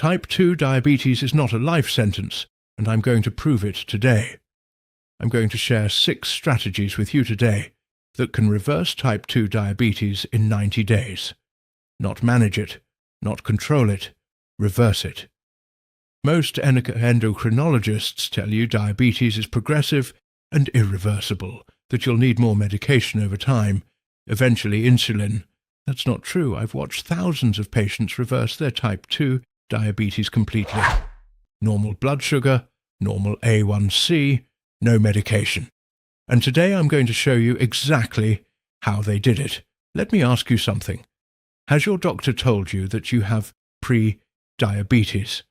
Type 2 diabetes is not a life sentence, and I'm going to prove it today. I'm going to share 6 strategies with you today that can reverse type 2 diabetes in 90 days. Not manage it, not control it, reverse it. Most endocrinologists tell you diabetes is progressive and irreversible, that you'll need more medication over time, eventually insulin. That's not true. I've watched thousands of patients reverse their type 2 diabetes completely. Normal blood sugar, normal A1C, no medication. And today I'm going to show you exactly how they did it. Let me ask you something. Has your doctor told you that you have pre-diabetes,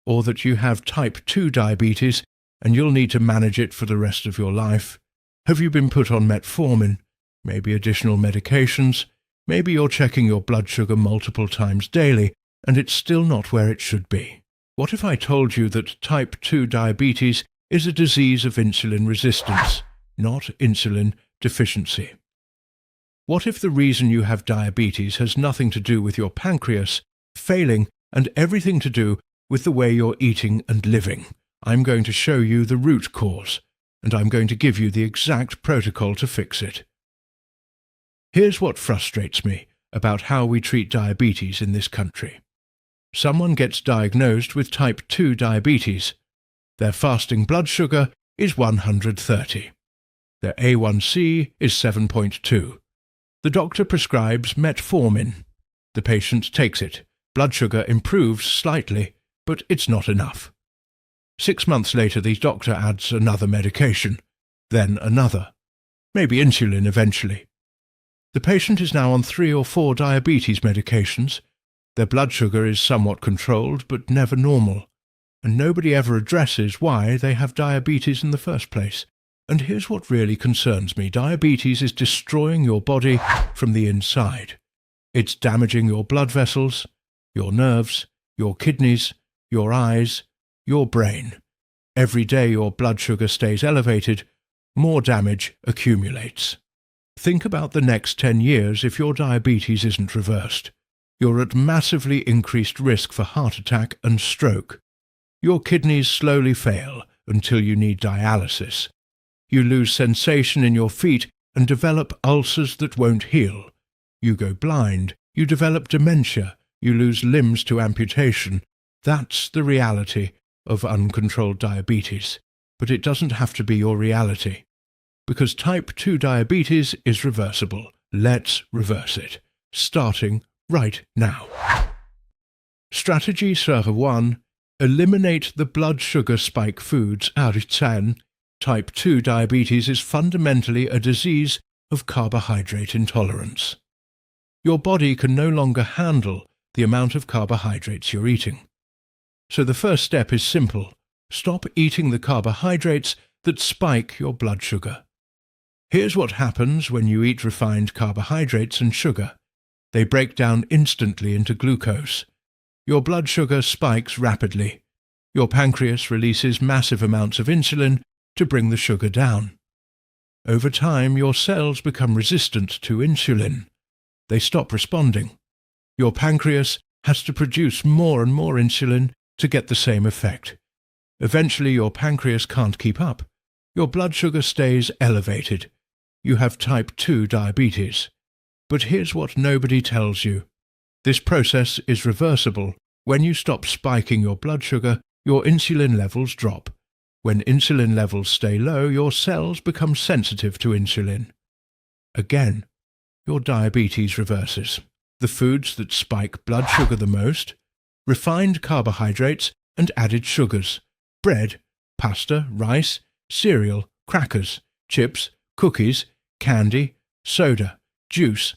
or that you have type 2 diabetes and you'll need to manage it for the rest of your life? Have you been put on metformin, maybe additional medications? Maybe you're checking your blood sugar multiple times daily and it's still not where it should be. What if I told you that type 2 diabetes is a disease of insulin resistance, not insulin deficiency? What if the reason you have diabetes has nothing to do with your pancreas failing and everything to do with the way you're eating and living? I'm going to show you the root cause, and I'm going to give you the exact protocol to fix it. Here's what frustrates me about how we treat diabetes in this country. Someone gets diagnosed with type 2 diabetes. Their fasting blood sugar is 130. Their A1C is 7.2. The doctor prescribes metformin. The patient takes it. Blood sugar improves slightly, but it's not enough. 6 months later, the doctor adds another medication, then another, maybe insulin eventually. The patient is now on 3 or 4 diabetes medications. Their blood sugar is somewhat controlled, but never normal, and nobody ever addresses why they have diabetes in the first place. And here's what really concerns me. Diabetes is destroying your body from the inside. It's damaging your blood vessels, your nerves, your kidneys, your eyes, your brain. Every day your blood sugar stays elevated, more damage accumulates. Think about the next 10 years if your diabetes isn't reversed. You're at massively increased risk for heart attack and stroke. Your kidneys slowly fail until you need dialysis. You lose sensation in your feet and develop ulcers that won't heal. You go blind. You develop dementia. You lose limbs to amputation. That's the reality of uncontrolled diabetes. But it doesn't have to be your reality. Because type 2 diabetes is reversible. Let's reverse it, starting right now. Strategy 1. Eliminate the blood sugar spike foods. Type 2 diabetes is fundamentally a disease of carbohydrate intolerance. Your body can no longer handle the amount of carbohydrates you're eating. So the first step is simple. Stop eating the carbohydrates that spike your blood sugar. Here's what happens when you eat refined carbohydrates and sugar. They break down instantly into glucose. Your blood sugar spikes rapidly. Your pancreas releases massive amounts of insulin to bring the sugar down. Over time, your cells become resistant to insulin. They stop responding. Your pancreas has to produce more and more insulin to get the same effect. Eventually, your pancreas can't keep up. Your blood sugar stays elevated. You have type 2 diabetes. But here's what nobody tells you. This process is reversible. When you stop spiking your blood sugar, your insulin levels drop. When insulin levels stay low, your cells become sensitive to insulin. Again, your diabetes reverses. The foods that spike blood sugar the most: refined carbohydrates and added sugars, bread, pasta, rice, cereal, crackers, chips, cookies, candy, soda, juice.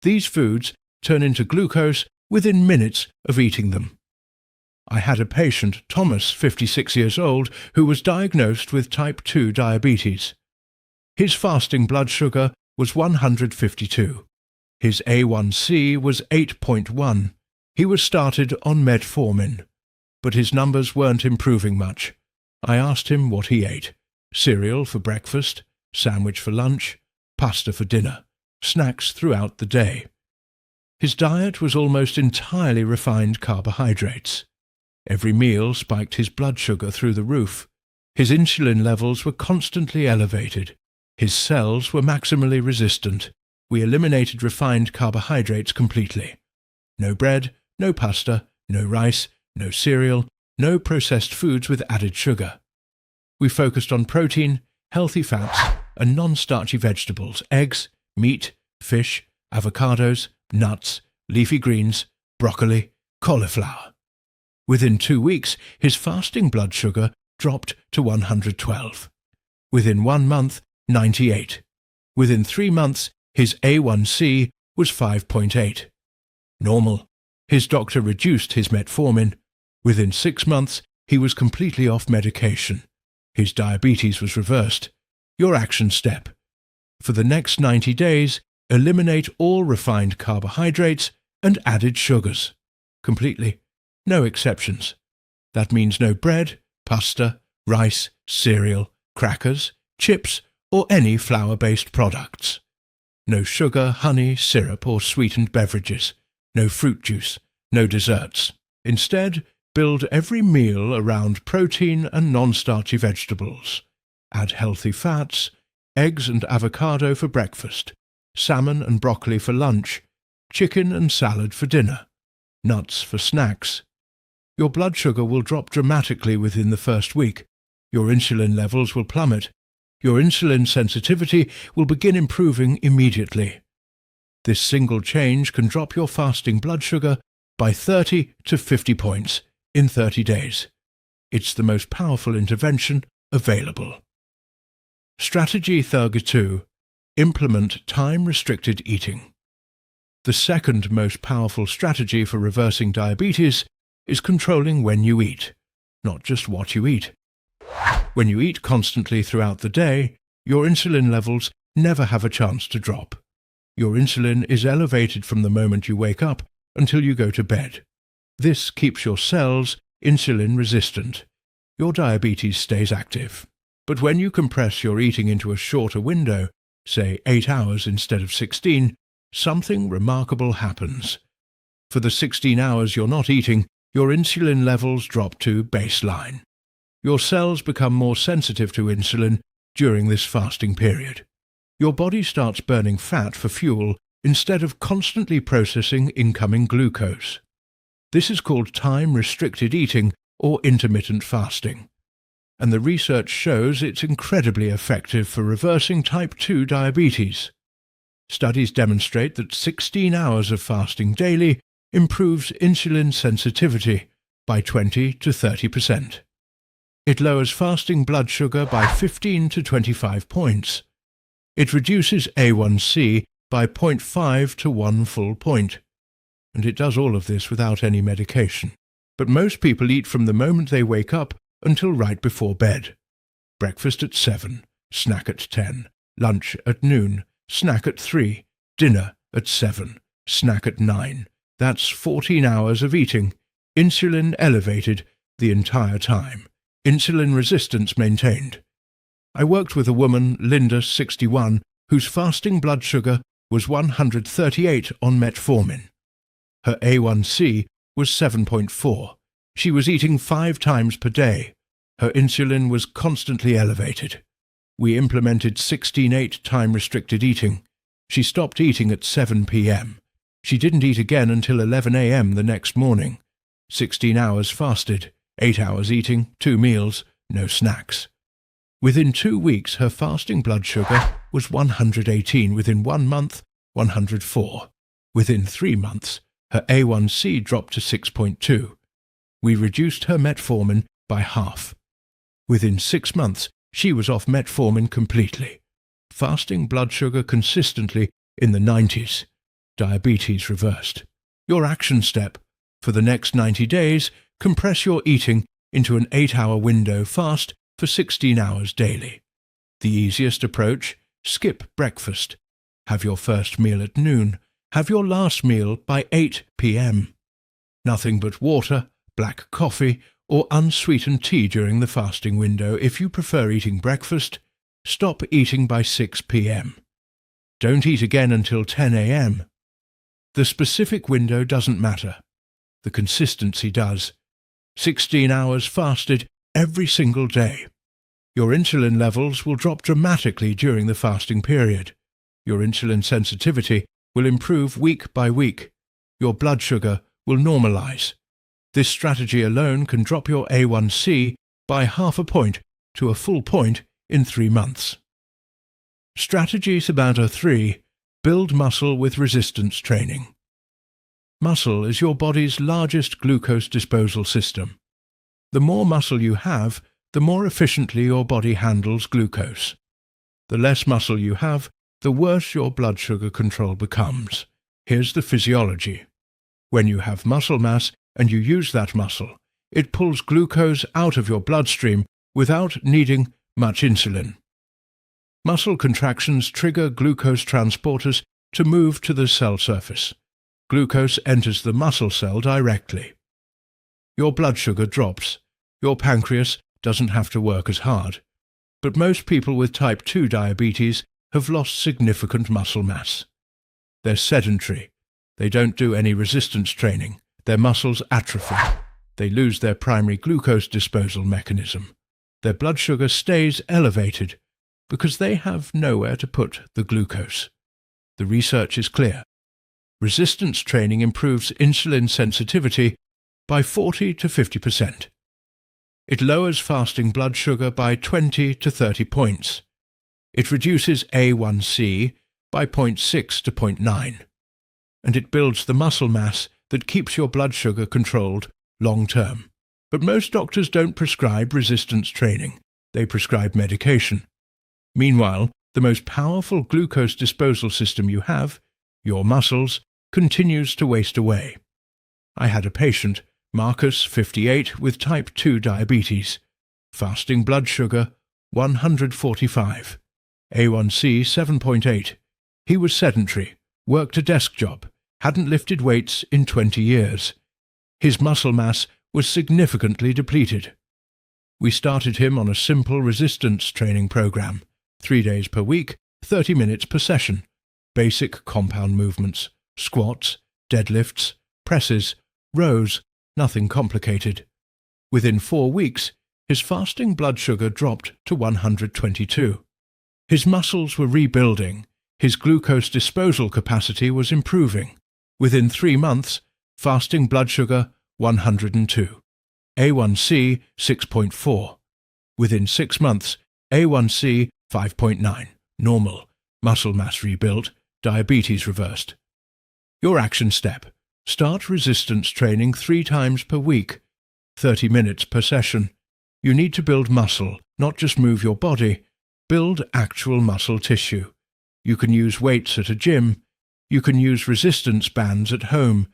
These foods turn into glucose within minutes of eating them. I had a patient, Thomas, 56 years old, who was diagnosed with type 2 diabetes. His fasting blood sugar was 152. His A1C was 8.1. He was started on metformin, but his numbers weren't improving much. I asked him what he ate: cereal for breakfast, sandwich for lunch, pasta for dinner, snacks throughout the day. His diet was almost entirely refined carbohydrates. Every meal spiked his blood sugar through the roof. His insulin levels were constantly elevated. His cells were maximally resistant. We eliminated refined carbohydrates completely. No bread, no pasta, no rice, no cereal, no processed foods with added sugar. We focused on protein, healthy fats, and non-starchy vegetables, eggs, meat, fish, avocados, nuts, leafy greens, broccoli, cauliflower. Within 2 weeks, his fasting blood sugar dropped to 112. Within 1 month, 98. Within 3 months, his A1C was 5.8. Normal. His doctor reduced his metformin. Within 6 months, he was completely off medication. His diabetes was reversed. Your action step. For the next 90 days, eliminate all refined carbohydrates and added sugars. Completely. No exceptions. That means no bread, pasta, rice, cereal, crackers, chips, or any flour-based products. No sugar, honey, syrup, or sweetened beverages. No fruit juice. No desserts. Instead, build every meal around protein and non-starchy vegetables. Add healthy fats, eggs and avocado for breakfast, salmon and broccoli for lunch, chicken and salad for dinner, nuts for snacks. Your blood sugar will drop dramatically within the first week. Your insulin levels will plummet. Your insulin sensitivity will begin improving immediately. This single change can drop your fasting blood sugar by 30 to 50 points in 30 days. It's the most powerful intervention available. Strategy 2. Implement time-restricted eating. The second most powerful strategy for reversing diabetes is controlling when you eat, not just what you eat. When you eat constantly throughout the day, your insulin levels never have a chance to drop. Your insulin is elevated from the moment you wake up until you go to bed. This keeps your cells insulin resistant. Your diabetes stays active. But when you compress your eating into a shorter window, say 8 hours instead of 16, something remarkable happens. For the 16 hours you're not eating, your insulin levels drop to baseline. Your cells become more sensitive to insulin during this fasting period. Your body starts burning fat for fuel instead of constantly processing incoming glucose. This is called time-restricted eating or intermittent fasting. And the research shows it's incredibly effective for reversing type 2 diabetes. Studies demonstrate that 16 hours of fasting daily improves insulin sensitivity by 20 to 30%. It lowers fasting blood sugar by 15 to 25 points. It reduces A1C by 0.5 to 1 full point. And it does all of this without any medication. But most people eat from the moment they wake up until right before bed. Breakfast at 7, snack at 10, lunch at noon, snack at 3, dinner at 7, snack at 9. That's 14 hours of eating, insulin elevated the entire time, insulin resistance maintained. I worked with a woman, Linda, 61, whose fasting blood sugar was 138 on metformin. Her A1C was 7.4. She was eating 5 times per day. Her insulin was constantly elevated. We implemented 16/8 time-restricted eating. She stopped eating at 7 p.m. She didn't eat again until 11 a.m. the next morning. 16 hours fasted, 8 hours eating, 2 meals, no snacks. Within 2 weeks, her fasting blood sugar was 118. Within 1 month, 104. Within 3 months, her A1C dropped to 6.2. We reduced her metformin by half. Within 6 months, she was off metformin completely. Fasting blood sugar consistently in the 90s. Diabetes reversed. Your action step. For the next 90 days, compress your eating into an 8-hour window fast for 16 hours daily. The easiest approach, skip breakfast. Have your first meal at noon. Have your last meal by 8 p.m. Nothing but water, black coffee, or unsweetened tea during the fasting window. If you prefer eating breakfast, stop eating by 6 p.m. Don't eat again until 10 a.m. The specific window doesn't matter. The consistency does. 16 hours fasted every single day. Your insulin levels will drop dramatically during the fasting period. Your insulin sensitivity will improve week by week. Your blood sugar will normalize. This strategy alone can drop your A1C by half a point to a full point in 3 months. Strategy Sabata 3. Build muscle with resistance training. Muscle is your body's largest glucose disposal system. The more muscle you have, the more efficiently your body handles glucose. The less muscle you have, the worse your blood sugar control becomes. Here's the physiology. When you have muscle mass and you use that muscle, it pulls glucose out of your bloodstream without needing much insulin. Muscle contractions trigger glucose transporters to move to the cell surface. Glucose enters the muscle cell directly. Your blood sugar drops. Your pancreas doesn't have to work as hard. But most people with type 2 diabetes have lost significant muscle mass. They're sedentary. They don't do any resistance training. Their muscles atrophy. They lose their primary glucose disposal mechanism. Their blood sugar stays elevated because they have nowhere to put the glucose. The research is clear. Resistance training improves insulin sensitivity by 40 to 50%. It lowers fasting blood sugar by 20 to 30 points. It reduces A1C by 0.6 to 0.9. And it builds the muscle mass that keeps your blood sugar controlled long-term. But most doctors don't prescribe resistance training. They prescribe medication. Meanwhile, the most powerful glucose disposal system you have, your muscles, continues to waste away. I had a patient, Marcus, 58, with type 2 diabetes. Fasting blood sugar, 145. A1C, 7.8. He was sedentary, worked a desk job, hadn't lifted weights in 20 years. His muscle mass was significantly depleted. We started him on a simple resistance training program, 3 days per week, 30 minutes per session, basic compound movements, squats, deadlifts, presses, rows, nothing complicated. Within 4 weeks, his fasting blood sugar dropped to 122. His muscles were rebuilding, his glucose disposal capacity was improving. Within 3 months, fasting blood sugar 102. A1C 6.4. Within 6 months, A1C 5.9. Normal. Muscle mass rebuilt. Diabetes reversed. Your action step. Start resistance training 3 times per week. 30 minutes per session. You need to build muscle, not just move your body. Build actual muscle tissue. You can use weights at a gym. You can use resistance bands at home.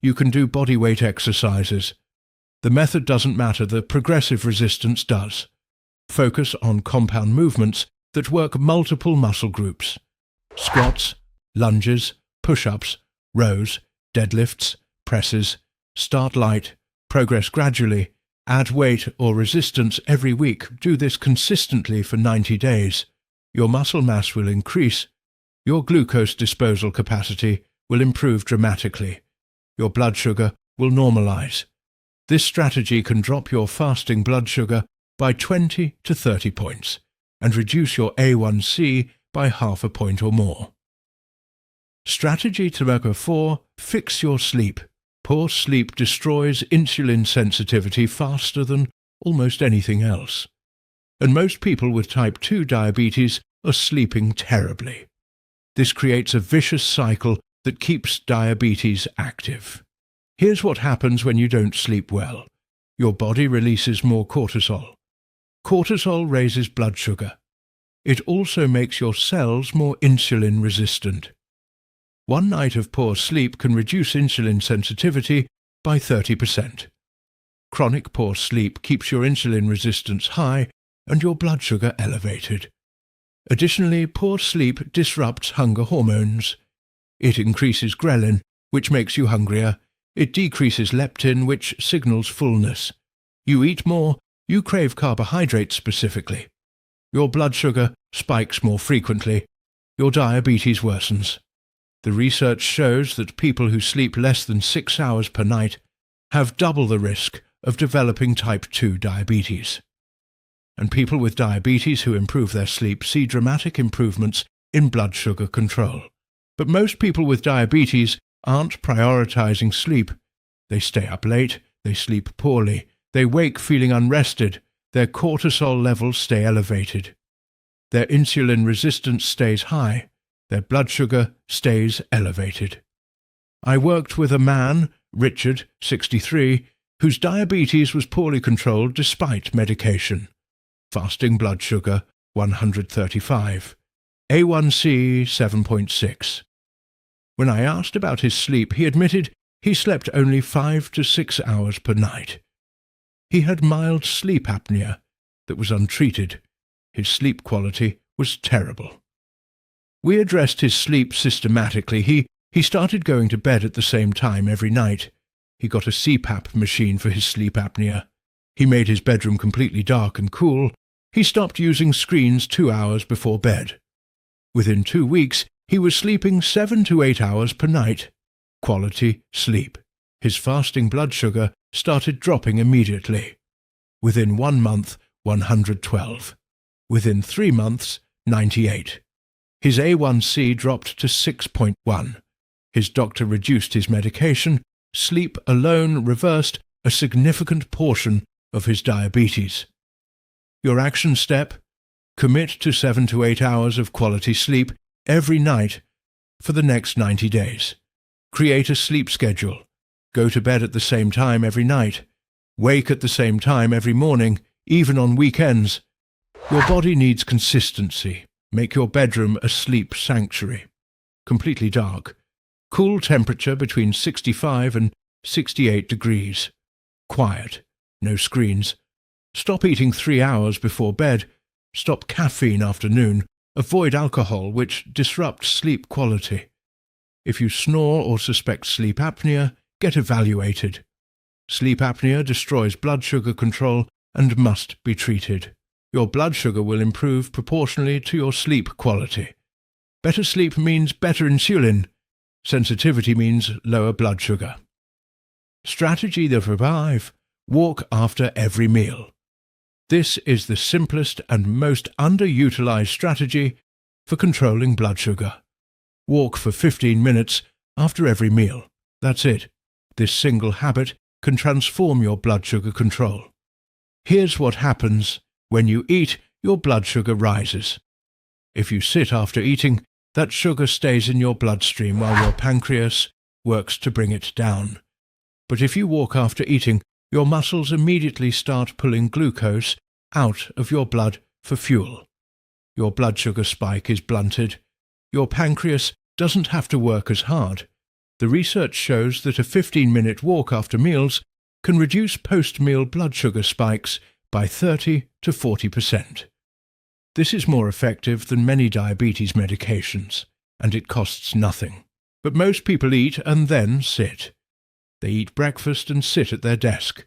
You can do body weight exercises. The method doesn't matter, the progressive resistance does. Focus on compound movements that work multiple muscle groups. Squats, lunges, push-ups, rows, deadlifts, presses. Start light, progress gradually. Add weight or resistance every week. Do this consistently for 90 days. Your muscle mass will increase. Your glucose disposal capacity will improve dramatically. Your blood sugar will normalize. This strategy can drop your fasting blood sugar by 20 to 30 points and reduce your A1C by half a point or more. Strategy number 4. Fix your sleep. Poor sleep destroys insulin sensitivity faster than almost anything else. And most people with type 2 diabetes are sleeping terribly. This creates a vicious cycle that keeps diabetes active. Here's what happens when you don't sleep well. Your body releases more cortisol. Cortisol raises blood sugar. It also makes your cells more insulin resistant. 1 night of poor sleep can reduce insulin sensitivity by 30%. Chronic poor sleep keeps your insulin resistance high and your blood sugar elevated. Additionally, poor sleep disrupts hunger hormones. It increases ghrelin, which makes you hungrier. It decreases leptin, which signals fullness. You eat more, you crave carbohydrates specifically. Your blood sugar spikes more frequently. Your diabetes worsens. The research shows that people who sleep less than 6 hours per night have double the risk of developing type 2 diabetes. And people with diabetes who improve their sleep see dramatic improvements in blood sugar control. But most people with diabetes aren't prioritizing sleep. They stay up late, they sleep poorly, they wake feeling unrested, their cortisol levels stay elevated. Their insulin resistance stays high, their blood sugar stays elevated. I worked with a man, Richard, 63, whose diabetes was poorly controlled despite medication. Fasting blood sugar 135, A1C 7.6. When I asked about his sleep, he admitted he slept only 5 to 6 hours per night. He had mild sleep apnea that was untreated. His sleep quality was terrible. We addressed his sleep systematically. He started going to bed at the same time every night. He got a CPAP machine for his sleep apnea. He made his bedroom completely dark and cool. He stopped using screens 2 hours before bed. Within 2 weeks, he was sleeping 7 to 8 hours per night. Quality sleep. His fasting blood sugar started dropping immediately. Within 1 month, 112. Within 3 months, 98. His A1C dropped to 6.1. His doctor reduced his medication. Sleep alone reversed a significant portion of his diabetes. Your action step: commit to 7 to 8 hours of quality sleep every night for the next 90 days. Create a sleep schedule. Go to bed at the same time every night. Wake at the same time every morning, even on weekends. Your body needs consistency. Make your bedroom a sleep sanctuary. Completely dark. Cool temperature between 65 and 68 degrees. Quiet. No screens. Stop eating 3 hours before bed. Stop caffeine after noon. Avoid alcohol, which disrupts sleep quality. If you snore or suspect sleep apnea, get evaluated. Sleep apnea destroys blood sugar control and must be treated. Your blood sugar will improve proportionally to your sleep quality. Better sleep means better insulin. Sensitivity means lower blood sugar. Strategy to revive: walk after every meal. This is the simplest and most underutilized strategy for controlling blood sugar. Walk for 15 minutes after every meal. That's it. This single habit can transform your blood sugar control. Here's what happens: when you eat, your blood sugar rises. If you sit after eating, that sugar stays in your bloodstream while your pancreas works to bring it down. But if you walk after eating, your muscles immediately start pulling glucose out of your blood for fuel. Your blood sugar spike is blunted. Your pancreas doesn't have to work as hard. The research shows that a 15-minute walk after meals can reduce post-meal blood sugar spikes by 30 to 40%. This is more effective than many diabetes medications, and it costs nothing. But most people eat and then sit. They eat breakfast and sit at their desk.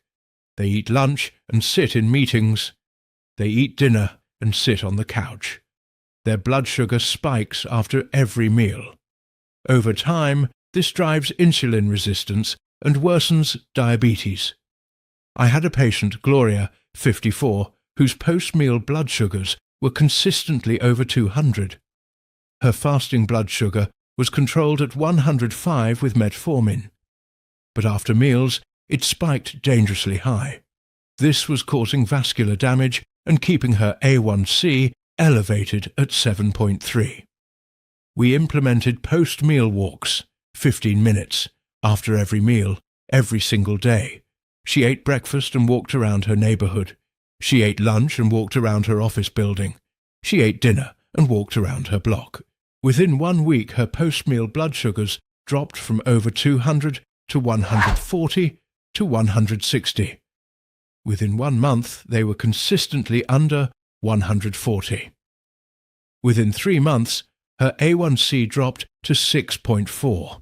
They eat lunch and sit in meetings. They eat dinner and sit on the couch. Their blood sugar spikes after every meal. Over time, this drives insulin resistance and worsens diabetes. I had a patient, Gloria, 54, whose post-meal blood sugars were consistently over 200. Her fasting blood sugar was controlled at 105 with metformin. But after meals, it spiked dangerously high. This was causing vascular damage and keeping her A1C elevated at 7.3. We implemented post-meal walks, 15 minutes, after every meal, every single day. She ate breakfast and walked around her neighborhood. She ate lunch and walked around her office building. She ate dinner and walked around her block. Within 1 week, her post-meal blood sugars dropped from over 200 to 140 to 160. Within 1 month, they were consistently under 140. Within 3 months, her A1C dropped to 6.4.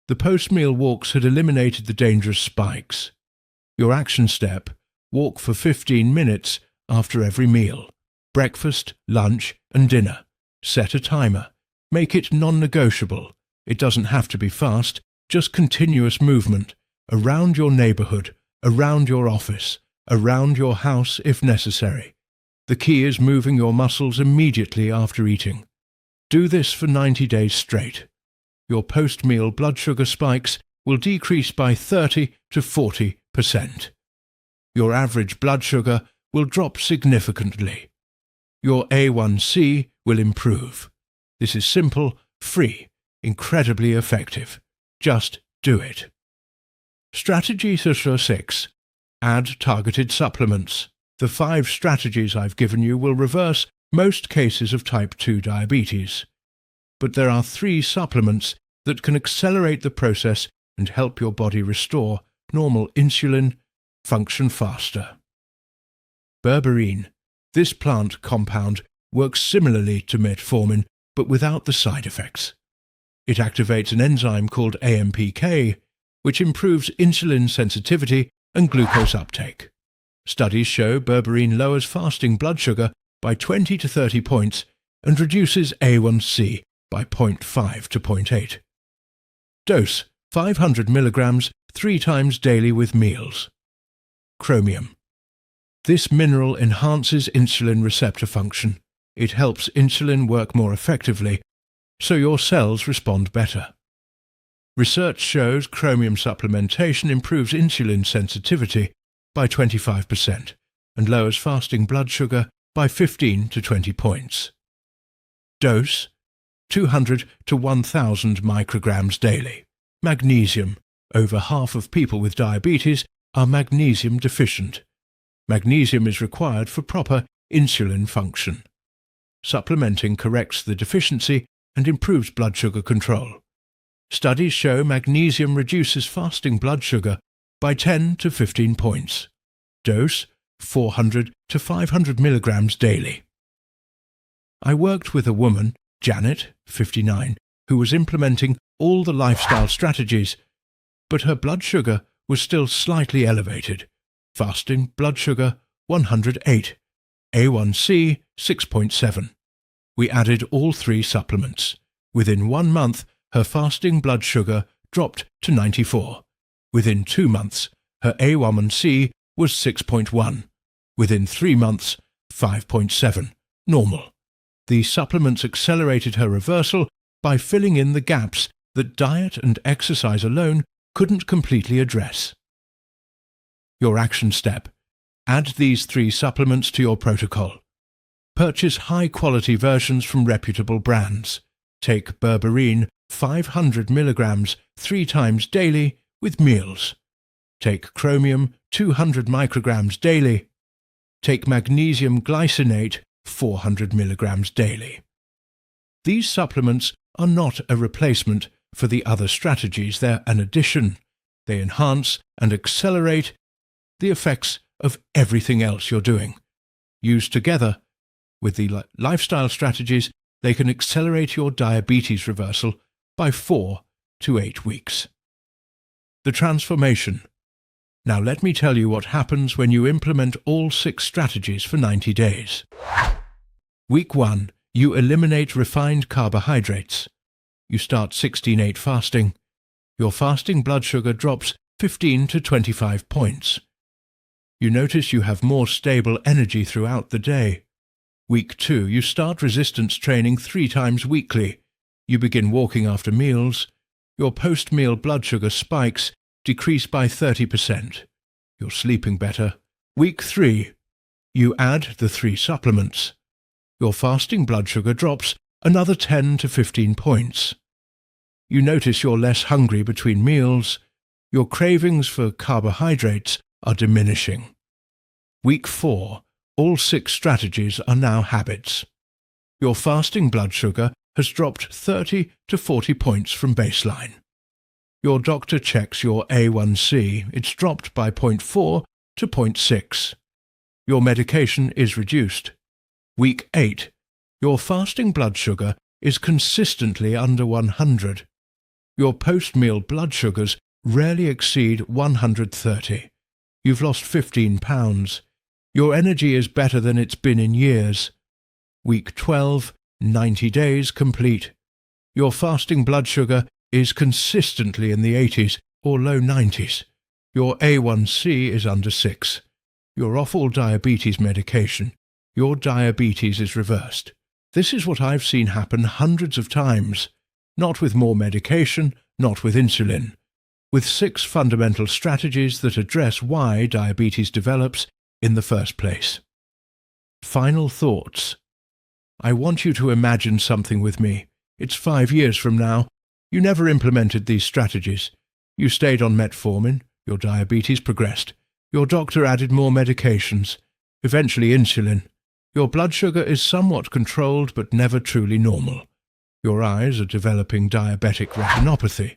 The post-meal walks had eliminated the dangerous spikes. Your action step: walk for 15 minutes after every meal. Breakfast, lunch, and dinner. Set a timer. Make it non-negotiable. It doesn't have to be fast, just continuous movement around your neighborhood, around your office, around your house if necessary. The key is moving your muscles immediately after eating. Do this for 90 days straight. Your post-meal blood sugar spikes will decrease by 30 to 40%. Your average blood sugar will drop significantly. Your A1C will improve. This is simple, free, incredibly effective. Just do it. Strategy 6. Add targeted supplements. The 5 strategies I've given you will reverse most cases of type 2 diabetes. But there are 3 supplements that can accelerate the process and help your body restore normal insulin function faster. Berberine. This plant compound works similarly to metformin, but without the side effects. It activates an enzyme called AMPK, which improves insulin sensitivity and glucose uptake. Studies show berberine lowers fasting blood sugar by 20 to 30 points and reduces A1C by 0.5 to 0.8. Dose 500 mg 3 times daily with meals. Chromium. This mineral enhances insulin receptor function. It helps insulin work more effectively, so your cells respond better. Research shows chromium supplementation improves insulin sensitivity by 25% and lowers fasting blood sugar by 15 to 20 points. Dose 200 to 1000 micrograms daily. Magnesium. Over half of people with diabetes are magnesium deficient. Magnesium is required for proper insulin function. Supplementing corrects the deficiency and improves blood sugar control. Studies show magnesium reduces fasting blood sugar by 10 to 15 points. Dose 400 to 500 milligrams daily. I worked with a woman, Janet, 59, who was implementing all the lifestyle strategies, but her blood sugar was still slightly elevated. Fasting blood sugar 108, A1C 6.7. We added all 3 supplements. Within 1 month, her fasting blood sugar dropped to 94. Within 2 months, her A1C was 6.1. Within 3 months, 5.7, normal. These supplements accelerated her reversal by filling in the gaps that diet and exercise alone couldn't completely address. Your action step. Add these 3 supplements to your protocol. Purchase high-quality versions from reputable brands. Take berberine 500 mg 3 times daily with meals. Take chromium 200 micrograms daily. Take magnesium glycinate 400 mg daily. These supplements are not a replacement for the other strategies. They're an addition. They enhance and accelerate the effects of everything else you're doing. Used together with the lifestyle strategies, they can accelerate your diabetes reversal by 4 to 8 weeks. The transformation. Now let me tell you what happens when you implement all 6 strategies for 90 days. Week 1, you eliminate refined carbohydrates. You start 16/8 fasting. Your fasting blood sugar drops 15 to 25 points. You notice you have more stable energy throughout the day. Week 2, you start resistance training 3 times weekly. You begin walking after meals. Your post-meal blood sugar spikes decrease by 30%. You're sleeping better. Week 3, you add the 3 supplements. Your fasting blood sugar drops another 10 to 15 points. You notice you're less hungry between meals. Your cravings for carbohydrates are diminishing. Week 4, all 6 strategies are now habits. Your fasting blood sugar has dropped 30 to 40 points from baseline. Your doctor checks your A1C. It's dropped by 0.4 to 0.6. Your medication is reduced. Week 8, your fasting blood sugar is consistently under 100. Your post-meal blood sugars rarely exceed 130. You've lost 15 pounds. Your energy is better than it's been in years. Week 12, 90 days complete. Your fasting blood sugar is consistently in the 80s or low 90s. Your A1C is under 6. You're off all diabetes medication. Your diabetes is reversed. This is what I've seen happen hundreds of times. Not with more medication, not with insulin. With 6 fundamental strategies that address why diabetes develops in the first place. Final thoughts. I want you to imagine something with me. It's 5 years from now. You never implemented these strategies. You stayed on metformin. Your diabetes progressed. Your doctor added more medications, eventually insulin. Your blood sugar is somewhat controlled but never truly normal. Your eyes are developing diabetic retinopathy.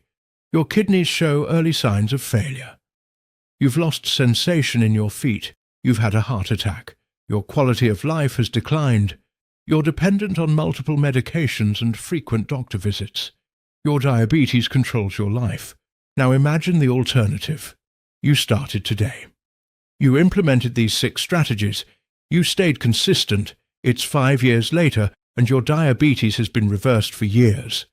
Your kidneys show early signs of failure. You've lost sensation in your feet. You've had a heart attack. Your quality of life has declined. You're dependent on multiple medications and frequent doctor visits. Your diabetes controls your life. Now imagine the alternative. You started today. You implemented these 6 strategies. You stayed consistent. It's 5 years later, and your diabetes has been reversed for years.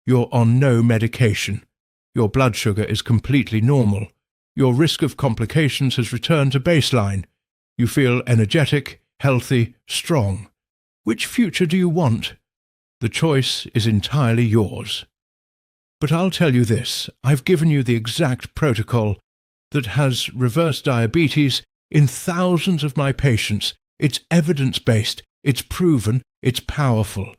You're on no medication. Your blood sugar is completely normal. Your risk of complications has returned to baseline. You feel energetic, healthy, strong. Which future do you want? The choice is entirely yours. But I'll tell you this, I've given you the exact protocol that has reversed diabetes in thousands of my patients. It's evidence-based, it's proven, it's powerful.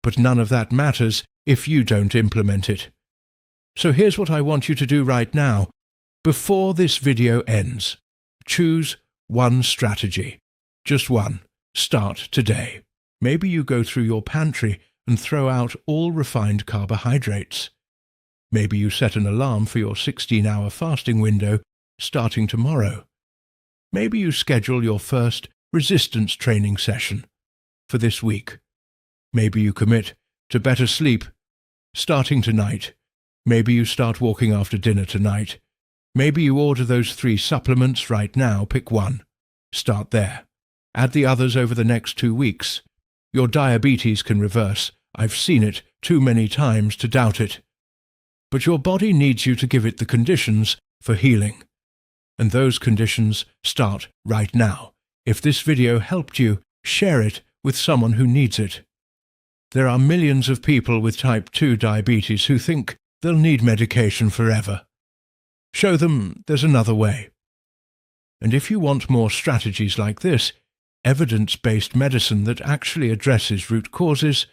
But none of that matters if you don't implement it. So here's what I want you to do right now. Before this video ends, choose one strategy. Just one. Start today. Maybe you go through your pantry and throw out all refined carbohydrates. Maybe you set an alarm for your 16-hour fasting window starting tomorrow. Maybe you schedule your first resistance training session for this week. Maybe you commit to better sleep starting tonight. Maybe you start walking after dinner tonight. Maybe you order those 3 supplements right now. Pick one. Start there. Add the others over the next 2 weeks. Your diabetes can reverse. I've seen it too many times to doubt it. But your body needs you to give it the conditions for healing. And those conditions start right now. If this video helped you, share it with someone who needs it. There are millions of people with type 2 diabetes who think they'll need medication forever. Show them there's another way. And if you want more strategies like this, evidence-based medicine that actually addresses root causes,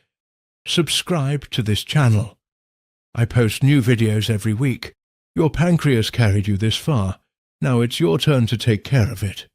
subscribe to this channel. I post new videos every week. Your pancreas carried you this far. Now it's your turn to take care of it.